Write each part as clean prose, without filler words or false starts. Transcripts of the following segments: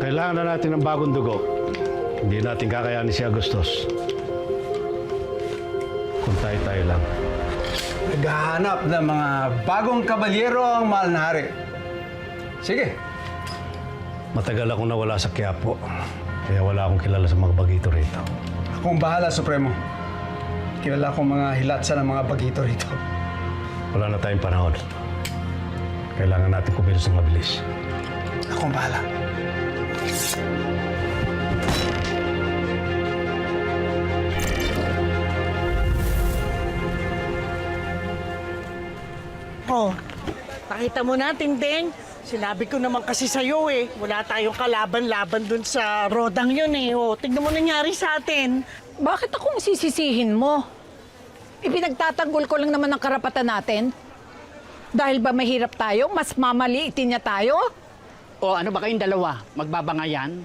Kailangan na natin ng bagong dugo. Hindi natin kakayanin si Agustos. Kung tayo-tayo lang. Naghahanap ng mga bagong kabalyero ang mahal na hari. Sige. Matagal akong nawala sa Quiapo. Kaya wala akong kilala sa mga bagito rito. Akong bahala, Supremo. Kilala akong mga hilatsa ng mga bagito rito. Wala na tayong panahon. Kailangan natin kumilos ng mabilis. Akong bahala. Oh, nakita mo na, Tinding. Sinabi ko naman kasi sa'yo wala tayong kalaban-laban dun sa rodang yun Oh, tignan mo nangyari sa atin. Bakit akong sisisihin mo? Ipinagtatanggol ko lang naman ang karapatan natin. Dahil ba mahirap tayo, mas mamaliitin niya tayo? O ano ba kayong dalawa? Magbabangayan?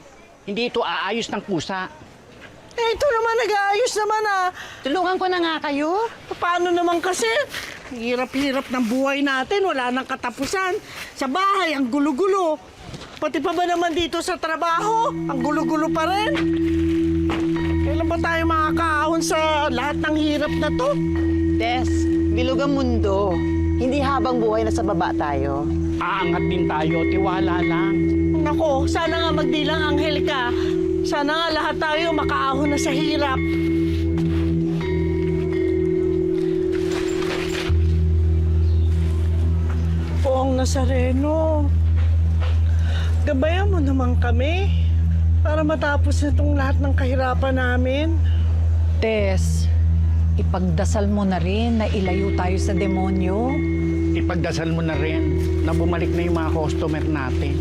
Hindi ito aayos ng pusa. Ito naman, nag-aayos naman Tulungan ko na nga kayo. Paano naman kasi? Hirap-hirap ng buhay natin, wala nang katapusan. Sa bahay, ang gulo-gulo. Pati pa ba naman dito sa trabaho, ang gulo-gulo pa rin. Kailan ba tayo makakaahon sa lahat ng hirap na to? Des, bilog ang mundo. Hindi habang buhay na sa baba tayo. Aangat din tayo, tiwala lang. Nako, sana nga magdilang anghel ka. Sana nga lahat tayo makaahon na sa hirap. Poong Nazareno, gabayan mo naman kami para matapos na itong lahat ng kahirapan namin. Tess, ipagdasal mo na rin na ilayo tayo sa demonyo. Ipagdasal mo na rin na bumalik na yung mga customer natin.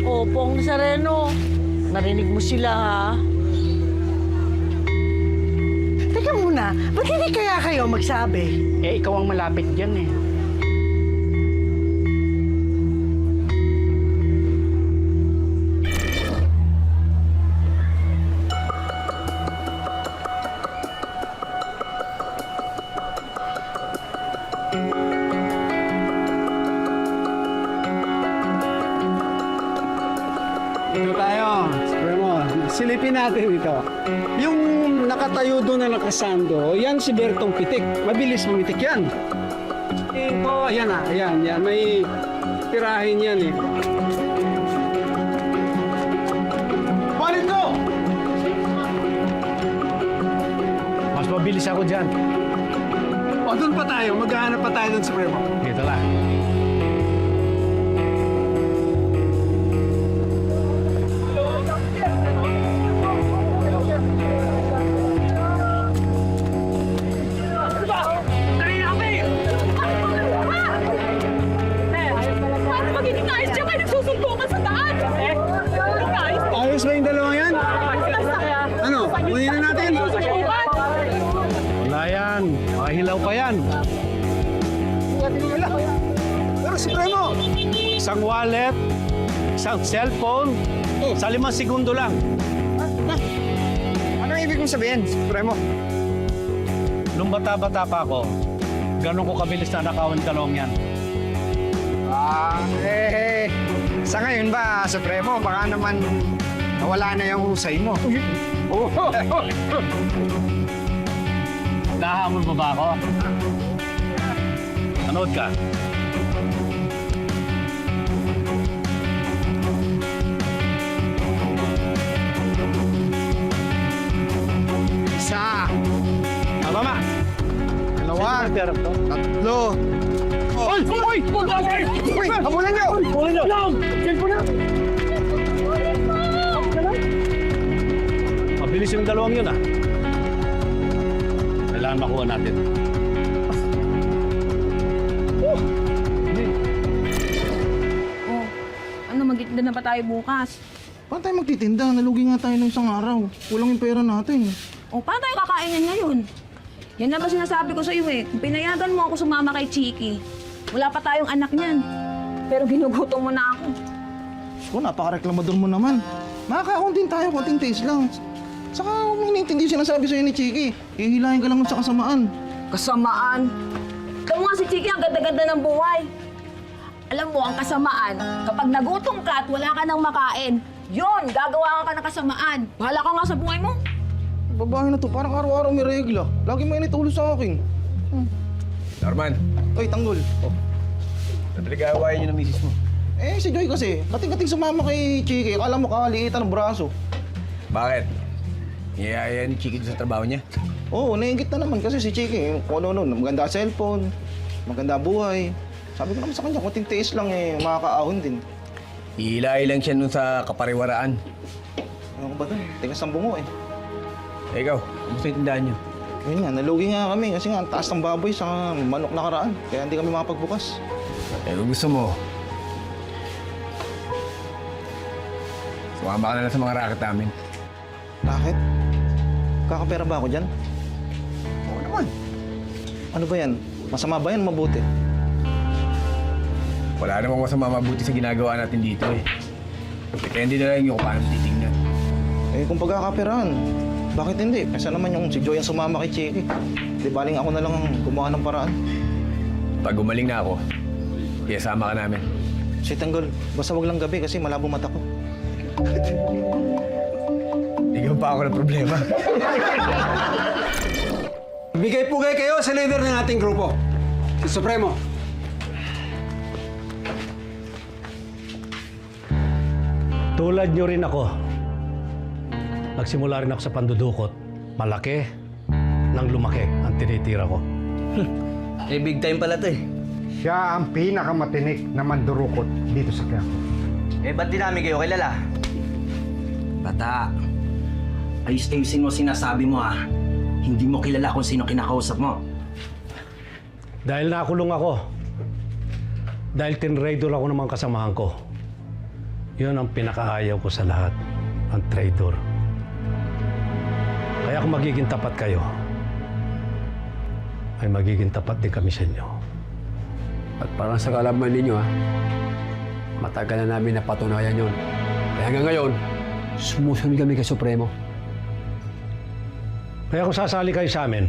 O, Poong Nazareno, narinig mo sila, ha? Teka muna, ba't hindi kaya kayo magsabi? Eh, ikaw ang malapit dyan eh. Ito tayo, Supremo. Silipin natin ito. Yung nakatayo doon na nakasando, yan si Bertong Pitik. Mabilis bumitik yan. Ito, ayan yan. May tirahin yan Balik ko! Mas mabilis ako dyan. O, doon pa tayo. Maghahanap pa tayo doon, Supremo. Dito lang. Ayos ba yung dalawang yan? Ano? Kunin na natin. Wala yan. Mahilaw pa yan. Pero, Supremo! Isang wallet, isang cellphone, sa 5 segundo lang. Ano ibig mong sabihin, Supremo? Nung bata-bata pa ako, ganun ko kabilis na nakawin dalawang yan. Sa ngayon ba, Supremo, baka naman nawala na yung husay mo. Nahamon mo ba ako? Anood ka. Isa, Tama. dalawa, tatlo. Hoy! Hoy! Uy, habulan niyo! Pulin nyo! Mabilis yung dalawang yun, Kailangan makuha natin. Ano, magtinda na ba tayo bukas? Paano tayo magtitinda? Nalugi nga tayo ng isang araw. Kulang yung pera natin. O, paano tayo kakainin ngayon? Yan na ba sinasabi ko sa iyo Kung pinayagan mo ako sumama kay Chiki, wala pa tayong anak niyan. Pero ginugutom mo na ako. So, napaka-reklamador mo naman. Makakaon din tayo, konting taste lang. Saka huwag mo inintindi yung sinasabi sa'yo ni Chiki. Hihilahin ka lang nun sa kasamaan. Kasamaan. Ikaw nga si Chiki, ang ganda-ganda ng buhay. Alam mo, ang kasamaan, kapag nagutom ka at wala ka nang makain, yun, gagawa ka ng kasamaan. Bahala ka nga sa buhay mo. Babae na to, parang araw-araw may regla. Lagi mainit ulo sa akin. Norman, Oy, tanggol. Oh. napaligawain niyo ng misis mo. Eh, si Joy kasi, kating-kating sumama kay Chiki. Akala mo kakaliitan ng braso. Bakit? Niyayaya ni Chiki doon sa trabaho niya? Oo, nainggit na naman kasi si Chiki. Kung ano, maganda cellphone, maganda buhay. Sabi ko naman sa kanya, kunting tiis lang makakaahon din. Iilay lang siya nun sa kapariwaraan. Ano ko ba doon? Tigas ng bungo eh. Eh, ikaw, kumusta yung tindahan niyo? Yun nga, nalugi nga kami kasi nga ang taas ng baboy sa manok na karaan. Kaya hindi kami makapagbukas. Eh, kung gusto mo, sumama ka na lang sa mga racket namin. Bakit? Kakapera ba ako dyan? Oo naman. Ano ba yan? Masama ba yan? Mabuti? Wala namang masama mabuti sa ginagawa natin dito eh. Depende na lang yung kung paano titignan. Eh, kung pagkakaperahan, bakit hindi? Kesa naman yung si Joy ang sumama kay Chiki. Di baling ako na lang ang gumawa ng paraan. Pag gumaling na ako, isama ka namin. Si Tanggol, basta wag lang gabi kasi malabo mata ko. Ikaw pa ako ng problema. Bigay-pugay kayo sa leader ng ating grupo, si Supremo. Tulad nyo rin ako. Nagsimula rin ako sa pandudukot. Malaki nang lumaki ang tinitira ko. Eh, big time pala to eh. Siya ang pinakamatinik na mandurukot dito sa Quiapo. Eh, ba't di namin kayo kilala? Bata, ayos-ayusin mo sinasabi mo ha. Hindi mo kilala kung sino kinakausap mo. Dahil nakulong ako. Dahil tinraidor ako ng mga kasamahan ko. Yun ang pinakaayaw ko sa lahat. Ang traidor. Kaya kung magiging tapat kayo, ay magiging tapat din kami sa inyo. At parang sa kalaman ninyo matagal na namin napatunayan yun. Kaya hanggang ngayon, sumusunod kami kay Supremo. Kaya kung sasali kayo sa amin,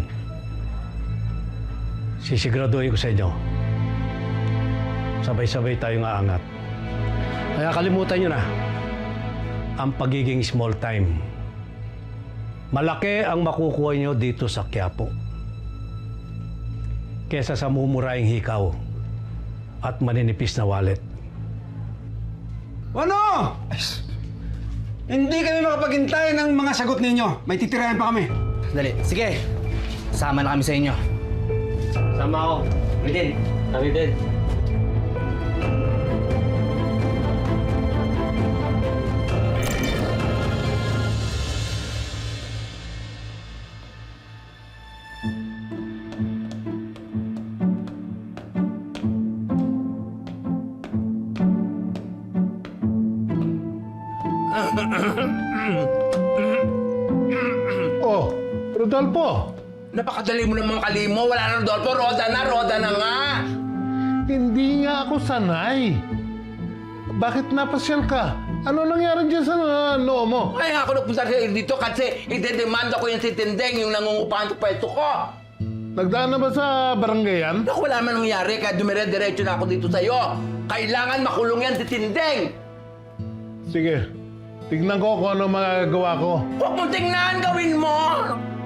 sisiguraduhin ko sa inyo, sabay-sabay tayong aangat. Kaya kalimutan nyo na ang pagiging small time. Malaki ang makukuha nyo dito sa Quiapo kesa sa mumurahing hikaw at maninipis na wallet. Ano? Hindi kami makapaghintay ng mga sagot ninyo. May titirayan pa kami. Dali, sige. Sama na kami sa inyo. Sama ako. Kami din. Kami din. Oh, Rodolfo! Napakadali mo naman kalimo. Wala na Rodolfo. Roda na nga. Hindi nga ako sanay. Bakit napasyal ka? Ano nangyari dyan sa noo mo? Ay, ako nagpunta dito kasi idedemanda ko yung si Tindeng, yung nangungupahan sa pwesto ko. Nagdaan na ba sa barangayan? Naku, wala man nangyari kaya dumire-diretso na ako dito sa'yo. Kailangan makulong yan si Tindeng. Sige, tignan ko kung ano magagawa ko. Huwag mong tingnan, gawin mo.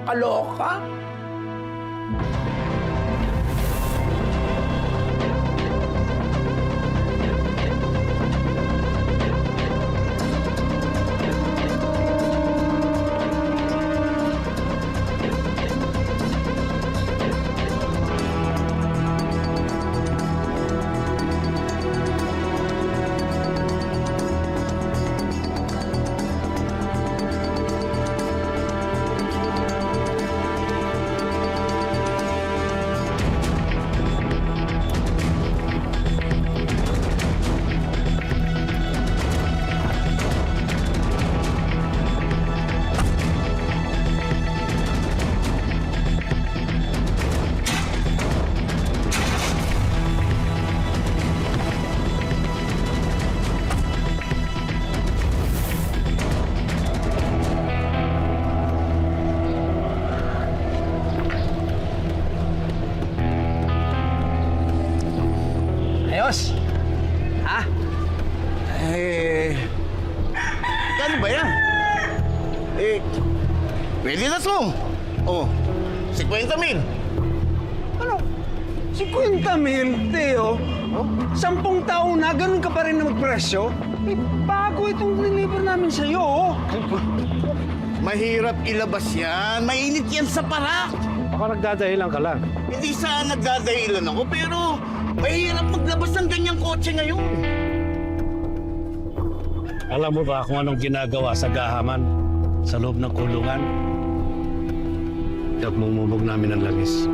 Kaloka. pwede na to. Oh, 50,000. Ano? 50,000, Teo? 10 taon na, ganun ka pa rin na magpresyo? Eh, bago itong deliver namin sa'yo, oh. Mahirap ilabas yan. Mainit yan sa parak. Baka nagdadahilan ka lang. Hindi sa nagdadahilan ako, pero mahirap maglabas ng ganyang kotse ngayon. Alam mo ba kung anong ginagawa sa gahaman sa loob ng kulungan? Mumubog namin ang langis.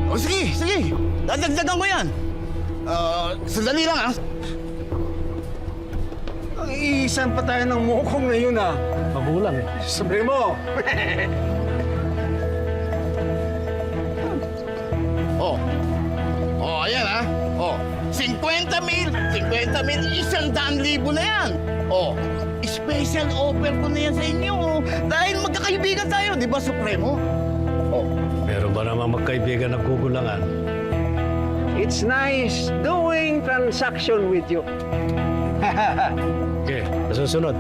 O sige, sige. Dadagdagan ko yan. Sandali lang, ah. Ang iisan pa tayo ng mukong ngayon, ah. Magulang eh. Sabi mo. Ayan, ah. 50,000, 100,000 na yan. Special offer ko na yan sa inyo. Dahil magkakaibigan tayo, di ba, Supremo? Meron ba naman magkaibigan na kukulangan? It's nice doing transaction with you. Okay, nasusunod.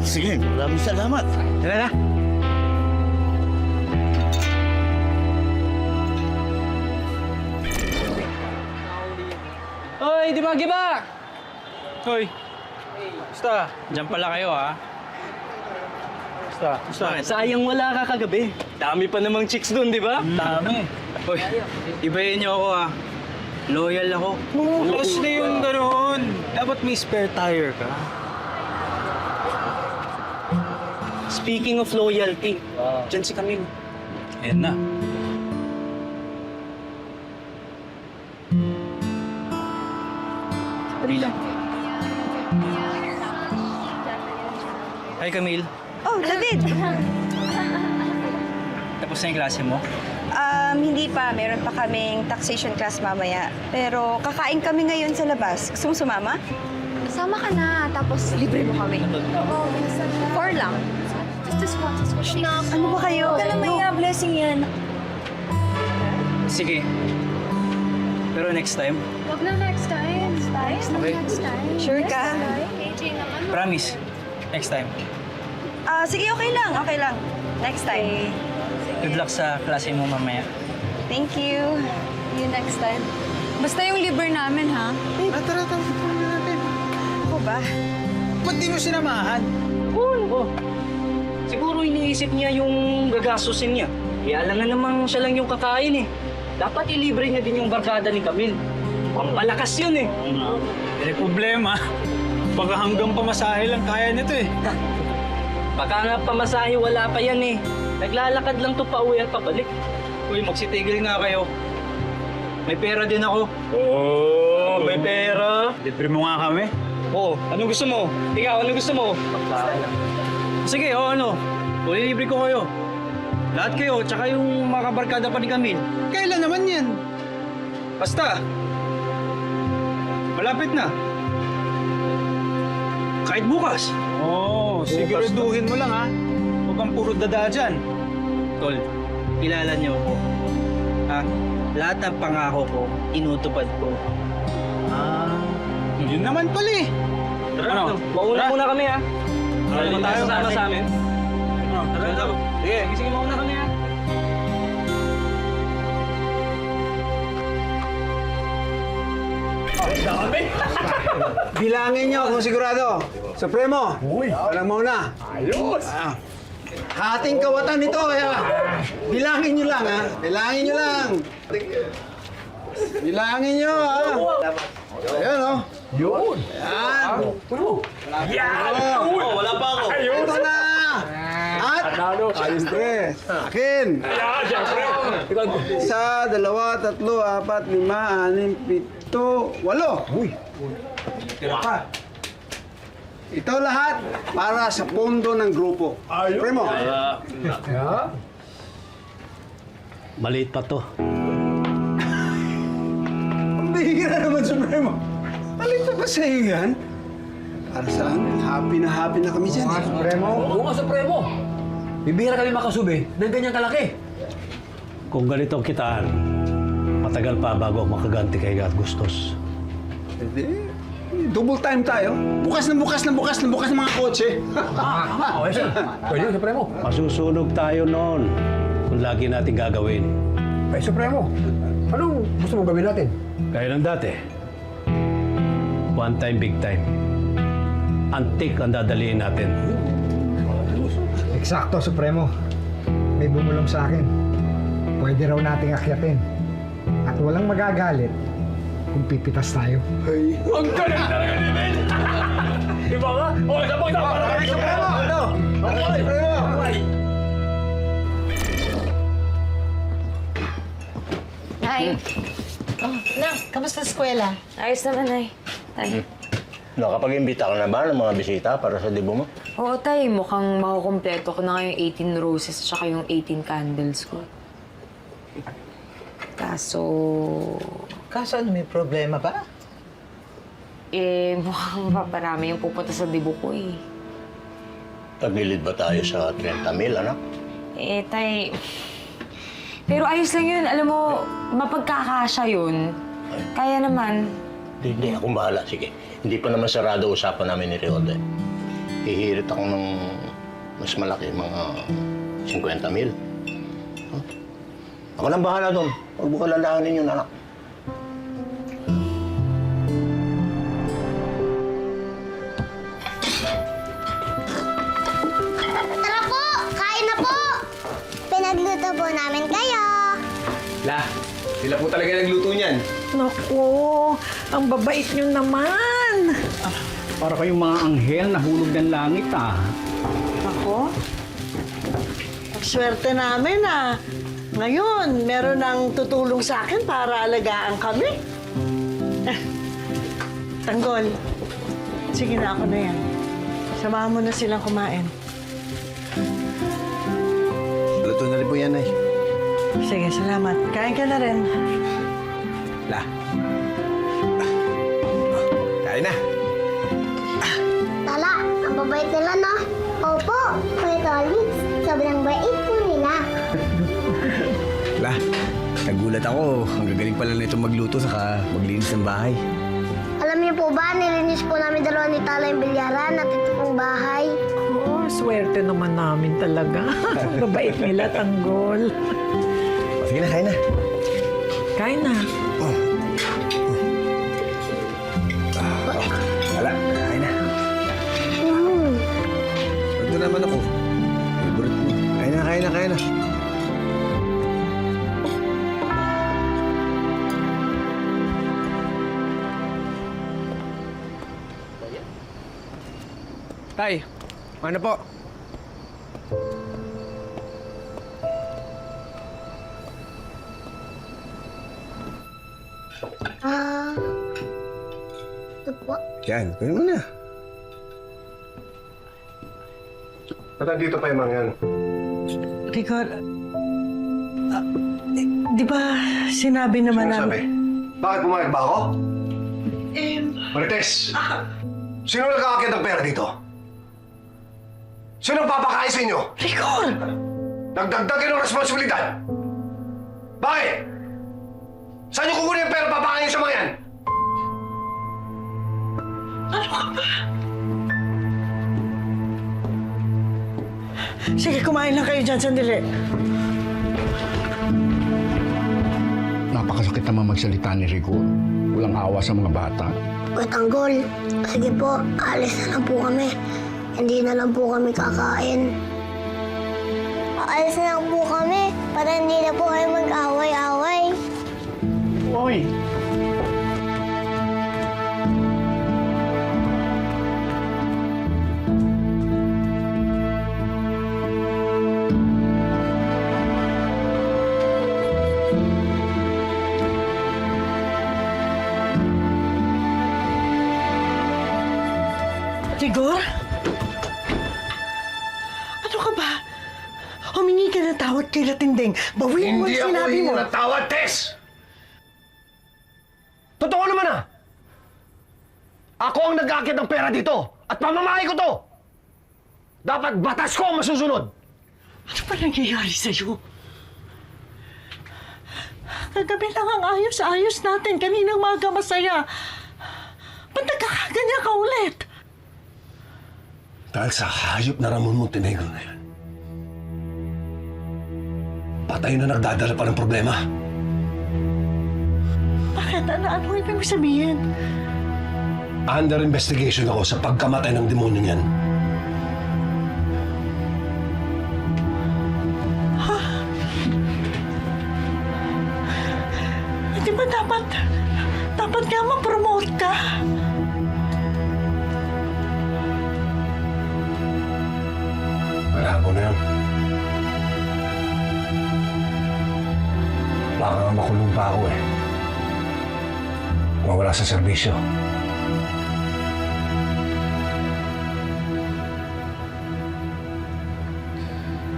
Sige, maraming salamat. Tara na. Hoy, di ba, giba? Hoy. Basta, dyan pala kayo, ha? Basta. Sayang wala ka kagabi. Dami pa namang chicks dun, di ba? Dami. Hoy, ibayin niyo ako, ha? Loyal ako. Basta yung ganoon. Dapat may spare tire ka. Speaking of loyalty, dyan si Camille. Ayan na. Hi, Camille. Oh, David! Tapos na yung klase mo? Hindi pa. Meron pa kaming taxation class mamaya. Pero kakain kami ngayon sa labas. Gusto mo sumama? Sama ka na, tapos Libre mo kami. Oo, 4 lang. just this one. Ano ba kayo? Huwag ka na maya, blessing yan. Sige. Pero next time, Huwag na next time. Okay. Next time. Sure ka? AJ naman. promise, next time. Sige, okay lang. Okay lang. Next time. Good luck sa klase mo mamaya. Thank you. See you next time. Basta yung libre namin, ha? Tara, natin. Ako ba? Ba't di mo sinamahan? Oo. Siguro iniisip niya yung gagastusin niya. Kaya alam na namang siya lang yung kakain eh. Dapat ilibre niya din yung barkada ni Camille. Pampalakas yun eh. Problema, baka hanggang pamasahe lang kaya nito eh. Baka nga pamasahe, wala pa yan eh. Naglalakad lang to pauwi at pabalik. Uy, magsitigil nga kayo. May pera din ako. Oh, may pera. Libre mo nga kami. Oh, anong gusto mo? Ikaw, anong gusto mo? Sige, ano? Ulilibre ko kayo. Lahat kayo, tsaka yung mga kabarkada pa ni Camille. Kailan naman yan? Basta. Malapit na. Kahit bukas. Siguraduhin mo lang ha. Huwag kang puro dada dyan. Tol, kilala niyo ako. Ha? Lahat ng pangako ko, inutupad ko. Yun naman pala eh. Ano? Mauna muna kami ha. Ano tayo sama sa amin? Tara. Sige, mauna kami ha. Bilangin nyo kung sigurado. Supremo, alam mo na. Ayos! Hating kawatan ito, kaya bilangin nyo lang, ha? Bilangin nyo lang. Bilangin nyo, ha? Ayan, oh. Yun! Yan! Wala pa ako. Ito na! At, siyempre, akin. Isa, dalawa, tatlo, apat, lima, anim, pito, 8. Uy! Tira ka. Ito lahat para sa pondo ng grupo. Primo. Maliit pa to. Bihira naman, Supremo. Alito ba sa iyo yan? Para sa amin, happy na kami dyan. Supremo. Oo nga, Supremo. Bibihira kami makasubi ng ganyang kalaki. Kung ganito ang kitaan, matagal pa bago ako makaganti kay God Gustos. Hindi. Double time tayo. Bukas ng mga kotse. Okay, sir. Pwede, Supremo. Masusunog tayo noon kung lagi natin gagawin. Ay, Supremo. Anong gusto mong gawin natin? Kaya ng dati. One time, big time. Antik ang dadaliin natin. Eksakto, Supremo. May bumulong sa akin. Pwede raw nating akyatin. At walang magagalit kung pipitas tayo. Ang galing talaga ni Ben! Di ba nga? O, sabang na para kay Supremo! Ano? Okay, Supremo! Nay, Na, kamusta sa eskwela? ayos naman, Nay. Tay. Nakapag-imbita ka na ba ng mga bisita para sa debo mo? Oo, Tay. Mukhang makukumpleto ko na yung 18 roses at yung 18 candles ko. Kaso... Kaso ano, may problema ba? mukhang paparami yung pupunta sa debo ko eh. Tagilid ba tayo sa 30,000, anak? Tay... Pero ayos lang yun. Alam mo, mapagkakasya yun. Kaya naman. Hindi, akong bahala. Sige. Hindi pa naman sarado usapan namin ni Riolde. Hihirit ako ng mas malaki, mga 50,000. Huh? Ako lang bahala doon. Huwag mo kalalahanin yun, anak. Tara po! Kain na po! Pinagluto po namin kayo. La, sila po talaga nagluto niyan. Naku, ang babait nyo naman. Para kayong mga anghel na hulog ng langit, Ako? Ang swerte namin Ngayon, meron nang tutulong sa akin para alagaan kami. Tanggol, sige na ako na yan. Samahan mo na silang kumain. Luto na rin po yan, ay. Sige, salamat. Kain ka na rin. La. Kain na. Tala, ang babait nila, no? Opo, Kuya Tolix. Sobrang bait po nila. La, nagulat ako. Ang gagaling pala na itong magluto saka maglinis ng bahay. Alam niyo po ba, nilinis po namin dalawa ni Tala yung bilyaran at ito pong bahay. Oh, swerte naman namin talaga. Ang babait nila, Tanggol. Sige na, kain na. Kain na. Wala, kain na. Ito naman ako. Favorite mo. Kain na. Tay, ano po? Ito po. Yan, kunin mo na. Ba't nandito pa yung mga yan? Rigor, di ba sinabi naman Sabi, bakit pumayag ba ako? Marites, sino nag-aakit ng pera dito? Sino ang papakain sa inyo? Rigor! Nagdagdag kayo ng responsibilidad! Bakit? Saan niyo kukunin yung pera papakain sa mga yan? Ano ka ba? Sige, kumain lang kayo dyan, sandali. Napakasakit naman magsalita ni Rigor. Walang awa sa mga bata. Kuya Tanggol, sige po, alis na lang po kami. Hindi na lang po kami kakain. Alis na lang po kami para hindi na po kayo mag-away-away. Oy! Rigor? Ano ka ba? Humingi ka ng tawad kay Latindeng. Bawiin mo Hindi yung ako sinabi mo. hingi ng tawad, Tess! Totoo naman Ako ang nag-aakit ng pera dito at pamamahay ko to! Dapat batas ko ang masusunod! Ano ba nangyayari sa'yo? Kagabi lang ang ayos-ayos natin. Kaninang maga masaya. Ba't nagkakaganito Dahil sa hayop na Ramon Montenegro na yan. Patay na nagdadala pa ng problema. Bakit? Ano ibig sabihin? Under investigation ako sa pagkamatay ng demonyo niyan. Di ba dapat nga ma-promote ka? Malabo na yan. Baka nga makulong pa ako eh. Mawala sa serbisyo.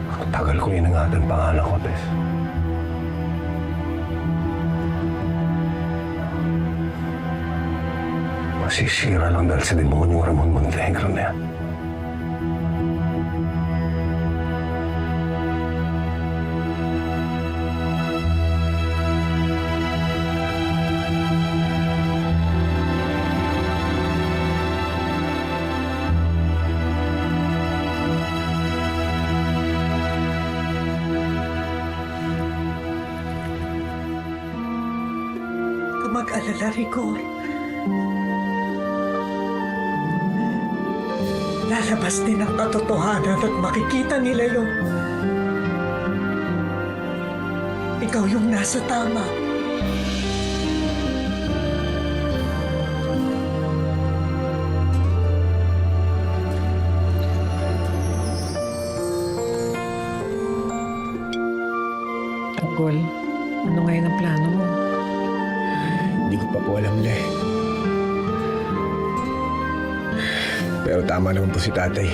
Ang tagal ko inangatan pangalan ko, Tess. Masisira lang dahil sa demonyong Ramon Montenegro na yan. Mag-alala, Rigor. Lalabas din ang katotohanan at makikita nila yung ikaw yung nasa tama. Tanggol, ano ngayon ang plano mo? Hindi ko pa po alam na eh. Pero tama naman po si tatay.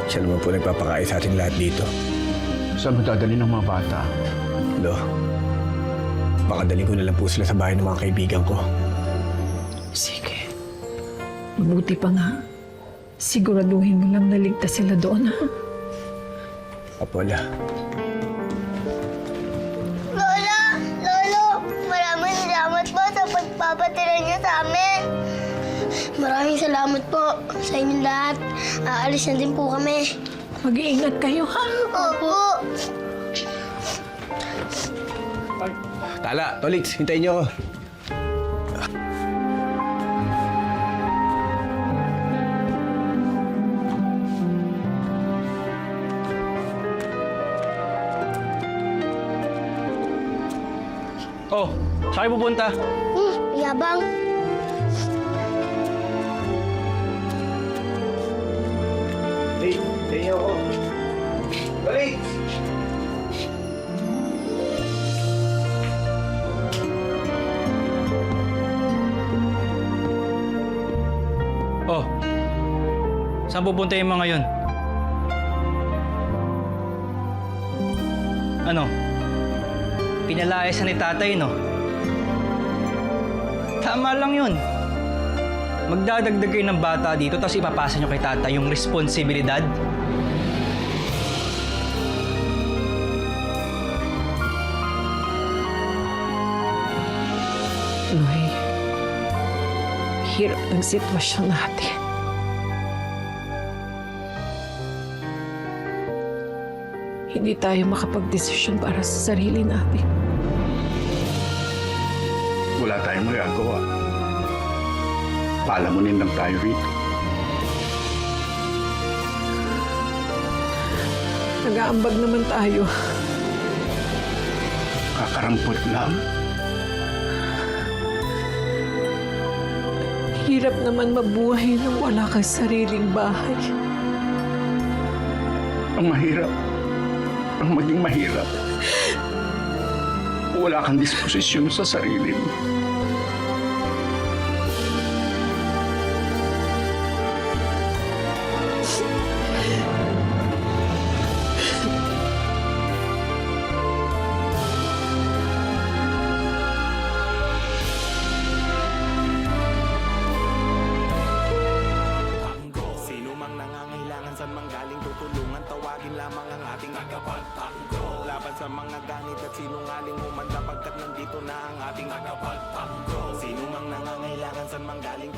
Siya naman po nagpapakain sa ating lahat dito. Saan mo dadalhin ng mga bata? Lo, baka dalhin ko na lang po sila sa bahay ng mga kaibigan ko. Sige. Mabuti pa nga. Siguraduhin mo lang na ligtas sila doon, ha? Apola. Lola! Lolo! Maraming salamat po sa pagpapatira niyo sa amin. Maraming salamat po sa inyong lahat. Aalis na din po kami. Mag-iingat kayo, ha? Opo. Tala, Tolits, hintayin niyo ako. Oh, saan kayo pupunta? Yabang. Hey, hintayin niyo ako. Tolits! Oh, saan pupunta yung mga yun? Ano? Pinalayas na ni tatay, no? Tama lang yun. Magdadagdag kayo ng bata dito tapos ipapasa nyo kay tatay yung responsibilidad. Loy, hirap ng sitwasyon natin. Hindi tayo makapag-desisyon para sa sarili natin. Wala tayong magagawa. Palamunin lang tayo rito. Nag-aambag naman tayo. Kakarampot lang. Hirap naman mabuhay nang wala kang sariling bahay. Ang mahirap. Ang maging mahirap. Wala kang disposisyon sa sarili mo. Sa mga ganit at sinungaling humanda pagkat nandito na ang ating tagapagtanggol. Sino mang nangangailangan saan manggaling